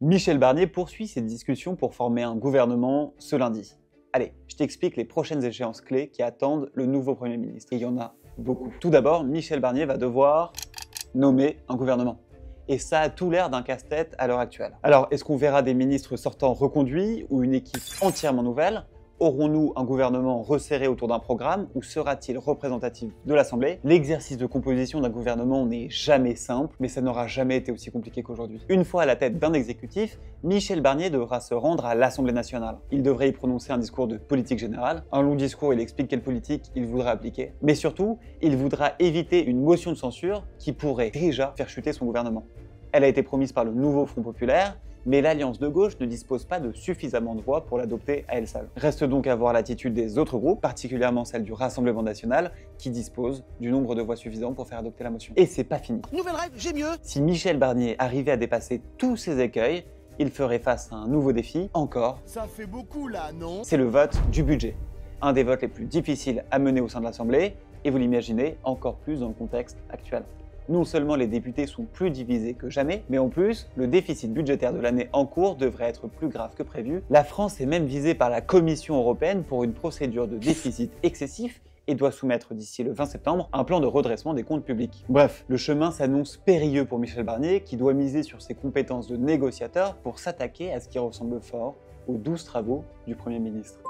Michel Barnier poursuit ses discussions pour former un gouvernement ce lundi. Allez, je t'explique les prochaines échéances clés qui attendent le nouveau Premier ministre. Et il y en a beaucoup. Tout d'abord, Michel Barnier va devoir nommer un gouvernement. Et ça a tout l'air d'un casse-tête à l'heure actuelle. Alors, est-ce qu'on verra des ministres sortants reconduits ou une équipe entièrement nouvelle ? Aurons-nous un gouvernement resserré autour d'un programme ou sera-t-il représentatif de l'Assemblée? L'exercice de composition d'un gouvernement n'est jamais simple, mais ça n'aura jamais été aussi compliqué qu'aujourd'hui. Une fois à la tête d'un exécutif, Michel Barnier devra se rendre à l'Assemblée nationale. Il devrait y prononcer un discours de politique générale. Un long discours, il explique quelle politique il voudra appliquer. Mais surtout, il voudra éviter une motion de censure qui pourrait déjà faire chuter son gouvernement. Elle a été promise par le nouveau Front populaire, mais l'alliance de gauche ne dispose pas de suffisamment de voix pour l'adopter à elle seule. Reste donc à voir l'attitude des autres groupes, particulièrement celle du Rassemblement national, qui dispose du nombre de voix suffisant pour faire adopter la motion. Et c'est pas fini. Nouvelle règle, j'ai mieux. Si Michel Barnier arrivait à dépasser tous ces écueils, il ferait face à un nouveau défi, encore. Ça fait beaucoup là, non? C'est le vote du budget. Un des votes les plus difficiles à mener au sein de l'Assemblée, et vous l'imaginez, encore plus dans le contexte actuel. Non seulement les députés sont plus divisés que jamais, mais en plus, le déficit budgétaire de l'année en cours devrait être plus grave que prévu. La France est même visée par la Commission européenne pour une procédure de déficit excessif et doit soumettre d'ici le 20 septembre un plan de redressement des comptes publics. Bref, le chemin s'annonce périlleux pour Michel Barnier qui doit miser sur ses compétences de négociateur pour s'attaquer à ce qui ressemble fort aux 12 travaux du Premier ministre.